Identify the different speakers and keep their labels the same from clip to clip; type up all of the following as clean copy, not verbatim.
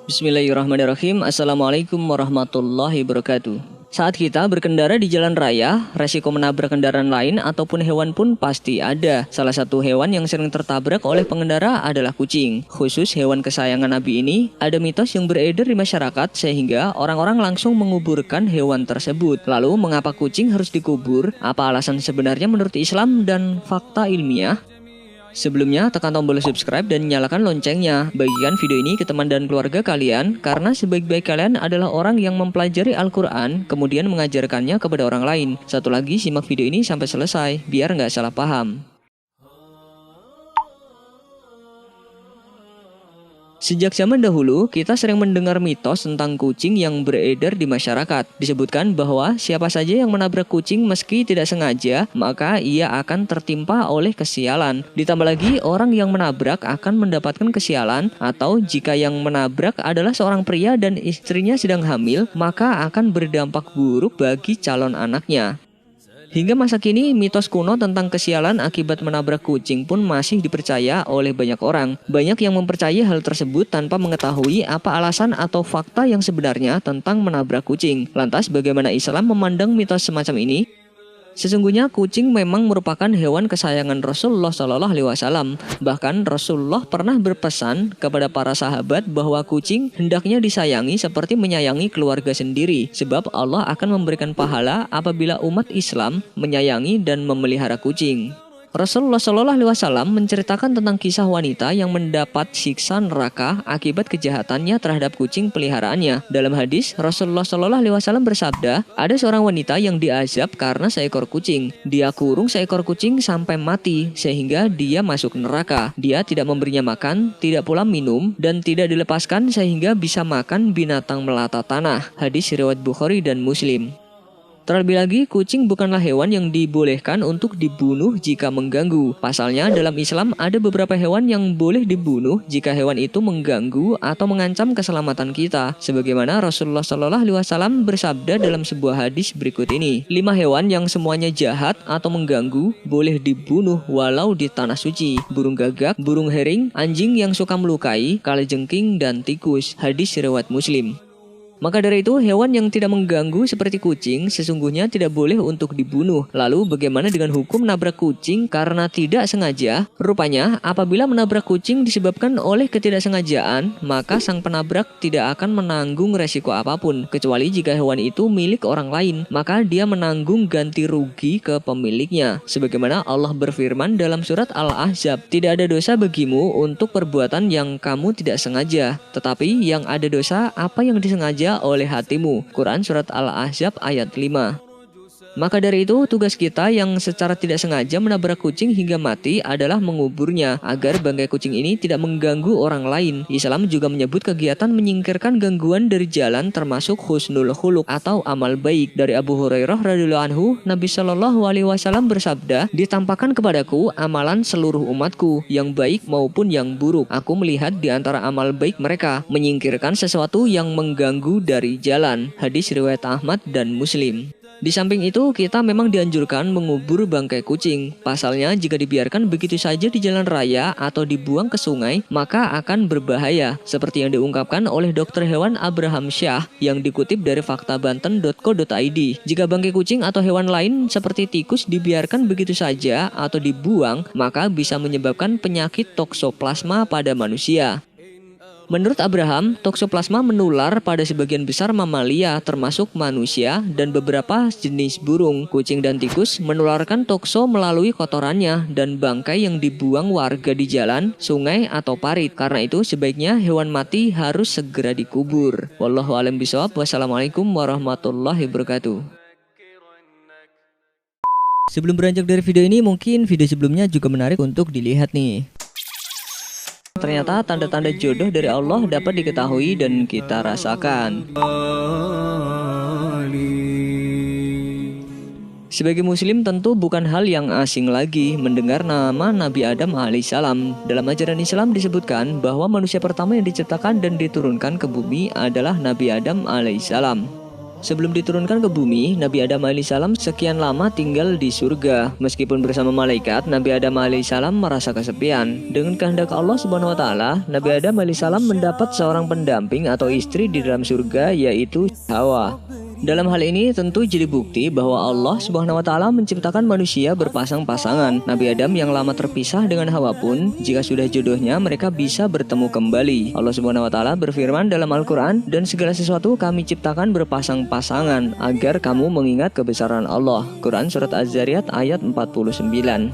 Speaker 1: Bismillahirrahmanirrahim. Assalamualaikum warahmatullahi wabarakatuh. Saat kita berkendara di jalan raya, resiko menabrak kendaraan lain ataupun hewan pun pasti ada. Salah satu hewan yang sering tertabrak oleh pengendara adalah kucing. Khusus hewan kesayangan Nabi ini, ada mitos yang beredar di masyarakat sehingga orang-orang langsung menguburkan hewan tersebut. Lalu, mengapa kucing harus dikubur? Apa alasan sebenarnya menurut Islam dan fakta ilmiah? Sebelumnya, tekan tombol subscribe dan nyalakan loncengnya. Bagikan video ini ke teman dan keluarga kalian, karena sebaik-baik kalian adalah orang yang mempelajari Al-Quran, kemudian mengajarkannya kepada orang lain. Satu lagi, simak video ini sampai selesai, biar nggak salah paham. Sejak zaman dahulu, kita sering mendengar mitos tentang kucing yang beredar di masyarakat. Disebutkan bahwa siapa saja yang menabrak kucing meski tidak sengaja, maka ia akan tertimpa oleh kesialan. Ditambah lagi, orang yang menabrak akan mendapatkan kesialan, atau jika yang menabrak adalah seorang pria dan istrinya sedang hamil, maka akan berdampak buruk bagi calon anaknya. Hingga masa kini, mitos kuno tentang kesialan akibat menabrak kucing pun masih dipercaya oleh banyak orang. Banyak yang mempercayai hal tersebut tanpa mengetahui apa alasan atau fakta yang sebenarnya tentang menabrak kucing. Lantas, bagaimana Islam memandang mitos semacam ini? Sesungguhnya kucing memang merupakan hewan kesayangan Rasulullah SAW. Bahkan Rasulullah pernah berpesan kepada para sahabat bahwa kucing hendaknya disayangi seperti menyayangi keluarga sendiri, sebab Allah akan memberikan pahala apabila umat Islam menyayangi dan memelihara kucing. Rasulullah SAW menceritakan tentang kisah wanita yang mendapat siksa neraka akibat kejahatannya terhadap kucing peliharaannya. Dalam hadis, Rasulullah SAW bersabda, ada seorang wanita yang diazab karena seekor kucing. Dia kurung seekor kucing sampai mati sehingga dia masuk neraka. Dia tidak memberinya makan, tidak pula minum, dan tidak dilepaskan sehingga bisa makan binatang melata tanah. Hadis riwayat Bukhari dan Muslim. Terlebih lagi, kucing bukanlah hewan yang dibolehkan untuk dibunuh jika mengganggu. Pasalnya, dalam Islam ada beberapa hewan yang boleh dibunuh jika hewan itu mengganggu atau mengancam keselamatan kita. Sebagaimana Rasulullah SAW bersabda dalam sebuah hadis berikut ini. 5 hewan yang semuanya jahat atau mengganggu boleh dibunuh walau di tanah suci. Burung gagak, burung hering, anjing yang suka melukai, kalajengking, dan tikus. Hadis riwayat Muslim. Maka dari itu, hewan yang tidak mengganggu seperti kucing sesungguhnya tidak boleh untuk dibunuh. Lalu bagaimana dengan hukum menabrak kucing karena tidak sengaja? Rupanya, apabila menabrak kucing disebabkan oleh ketidaksengajaan, maka sang penabrak tidak akan menanggung resiko apapun, kecuali jika hewan itu milik orang lain, maka dia menanggung ganti rugi ke pemiliknya. Sebagaimana Allah berfirman dalam surat Al-Ahzab, tidak ada dosa bagimu untuk perbuatan yang kamu tidak sengaja, tetapi yang ada dosa apa yang disengaja oleh hatimu. Quran Surat Al-Ahzab ayat 5. Maka dari itu, tugas kita yang secara tidak sengaja menabrak kucing hingga mati adalah menguburnya, agar bangkai kucing ini tidak mengganggu orang lain. Islam juga menyebut kegiatan menyingkirkan gangguan dari jalan termasuk husnul khuluq atau amal baik. Dari Abu Hurairah radhiyallahu anhu, Nabi SAW bersabda, ditampakkan kepadaku amalan seluruh umatku, yang baik maupun yang buruk. Aku melihat di antara amal baik mereka, menyingkirkan sesuatu yang mengganggu dari jalan. Hadis riwayat Ahmad dan Muslim. Di samping itu, kita memang dianjurkan mengubur bangkai kucing. Pasalnya, jika dibiarkan begitu saja di jalan raya atau dibuang ke sungai, maka akan berbahaya. Seperti yang diungkapkan oleh dokter hewan Abraham Shah yang dikutip dari faktabanten.co.id. Jika bangkai kucing atau hewan lain seperti tikus dibiarkan begitu saja atau dibuang, maka bisa menyebabkan penyakit toksoplasma pada manusia. Menurut Abraham, toksoplasma menular pada sebagian besar mamalia termasuk manusia dan beberapa jenis burung. Kucing dan tikus menularkan tokso melalui kotorannya dan bangkai yang dibuang warga di jalan, sungai, atau parit. Karena itu sebaiknya hewan mati harus segera dikubur. Wallahu a'lam bishawab. Wassalamualaikum warahmatullahi wabarakatuh. Sebelum beranjak dari video ini, mungkin video sebelumnya juga menarik untuk dilihat nih. Ternyata tanda-tanda jodoh dari Allah dapat diketahui dan kita rasakan. Sebagai muslim tentu bukan hal yang asing lagi mendengar nama Nabi Adam alaihissalam. Dalam ajaran Islam disebutkan bahwa manusia pertama yang diciptakan dan diturunkan ke bumi adalah Nabi Adam alaihissalam. Sebelum diturunkan ke bumi, Nabi Adam alaihissalam sekian lama tinggal di surga. Meskipun bersama malaikat, Nabi Adam alaihissalam merasa kesepian. Dengan kehendak Allah Subhanahu wa taala, Nabi Adam alaihissalam mendapat seorang pendamping atau istri di dalam surga, yaitu Hawa. Dalam hal ini tentu jadi bukti bahwa Allah Subhanahu wa taala menciptakan manusia berpasang-pasangan. Nabi Adam yang lama terpisah dengan Hawa pun, jika sudah jodohnya, mereka bisa bertemu kembali. Allah Subhanahu wa taala berfirman dalam Al-Qur'an, "Dan segala sesuatu kami ciptakan berpasang-pasangan agar kamu mengingat kebesaran Allah." Quran surat Az-Zariyat ayat 49.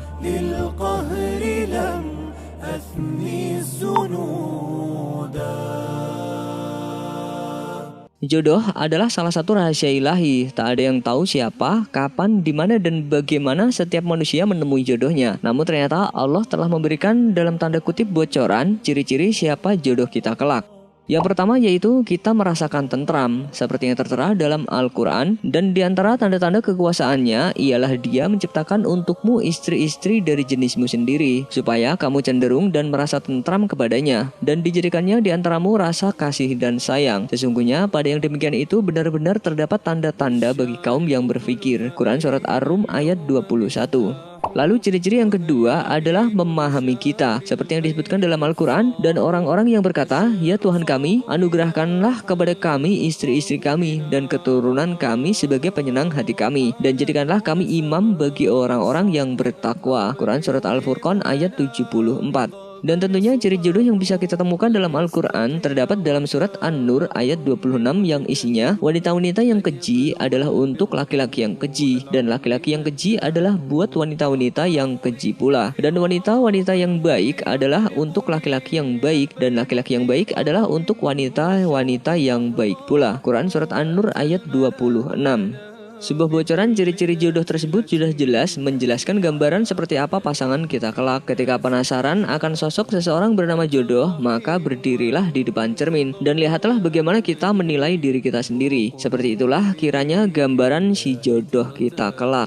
Speaker 1: Jodoh adalah salah satu rahasia ilahi. Tak ada yang tahu siapa, kapan, di mana, dan bagaimana setiap manusia menemui jodohnya. Namun ternyata Allah telah memberikan dalam tanda kutip bocoran ciri-ciri siapa jodoh kita kelak. Yang pertama yaitu kita merasakan tentram, seperti yang tertera dalam Al-Quran. Dan di antara tanda-tanda kekuasaannya ialah Dia menciptakan untukmu istri-istri dari jenismu sendiri, supaya kamu cenderung dan merasa tentram kepadanya. Dan dijadikannya di antaramu rasa kasih dan sayang. Sesungguhnya pada yang demikian itu benar-benar terdapat tanda-tanda bagi kaum yang berfikir. Quran surat Ar-Rum ayat 21. Lalu ciri-ciri yang kedua adalah memahami kita, seperti yang disebutkan dalam Al-Quran. Dan orang-orang yang berkata, "Ya Tuhan kami, anugerahkanlah kepada kami istri-istri kami dan keturunan kami sebagai penyenang hati kami, dan jadikanlah kami imam bagi orang-orang yang bertakwa." Quran surat Al-Furqan ayat 74. Dan tentunya ciri jodoh yang bisa kita temukan dalam Al-Quran terdapat dalam surat An-Nur ayat 26 yang isinya, wanita-wanita yang keji adalah untuk laki-laki yang keji, dan laki-laki yang keji adalah buat wanita-wanita yang keji pula, dan wanita-wanita yang baik adalah untuk laki-laki yang baik, dan laki-laki yang baik adalah untuk wanita-wanita yang baik pula. Quran surat An-Nur ayat 26. Sebuah bocoran ciri-ciri jodoh tersebut sudah jelas menjelaskan gambaran seperti apa pasangan kita kelak. Ketika penasaran akan sosok seseorang bernama jodoh, maka berdirilah di depan cermin dan lihatlah bagaimana kita menilai diri kita sendiri. Seperti itulah kiranya gambaran si jodoh kita kelak.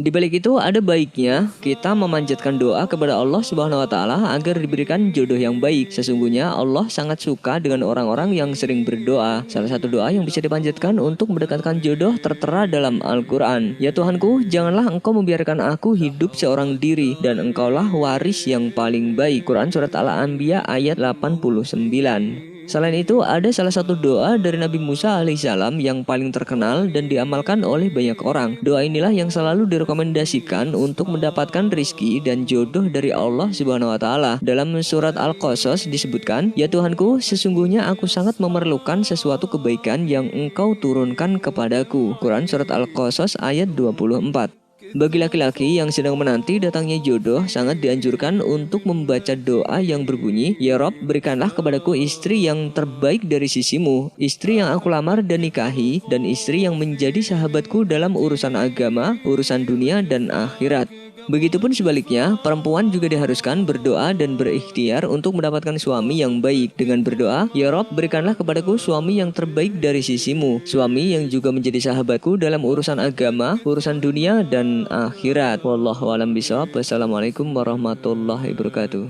Speaker 1: Di balik itu ada baiknya kita memanjatkan doa kepada Allah Subhanahu wa taala agar diberikan jodoh yang baik. Sesungguhnya Allah sangat suka dengan orang-orang yang sering berdoa. Salah satu doa yang bisa dipanjatkan untuk mendekatkan jodoh tertera dalam Al-Qur'an. "Ya Tuhanku, janganlah Engkau membiarkan aku hidup seorang diri, dan Engkaulah waris yang paling baik." Quran surat Al-Anbiya ayat 89. Selain itu, ada salah satu doa dari Nabi Musa alaihissalam yang paling terkenal dan diamalkan oleh banyak orang. Doa inilah yang selalu direkomendasikan untuk mendapatkan rizki dan jodoh dari Allah Subhanahu wa taala. Dalam surat Al-Qasas disebutkan, "Ya Tuhanku, sesungguhnya aku sangat memerlukan sesuatu kebaikan yang Engkau turunkan kepadaku." Quran surat Al-Qasas ayat 24. Bagi laki-laki yang sedang menanti datangnya jodoh, sangat dianjurkan untuk membaca doa yang berbunyi, "Ya Rob, berikanlah kepadaku istri yang terbaik dari sisimu, istri yang aku lamar dan nikahi, dan istri yang menjadi sahabatku dalam urusan agama, urusan dunia, dan akhirat." Begitupun sebaliknya, perempuan juga diharuskan berdoa dan berikhtiar untuk mendapatkan suami yang baik dengan berdoa, "Ya Rob, berikanlah kepadaku suami yang terbaik dari sisimu, suami yang juga menjadi sahabatku dalam urusan agama, urusan dunia, dan akhirat." Wallahu a'lam bishawab. Wassalamualaikum warahmatullahi wabarakatuh.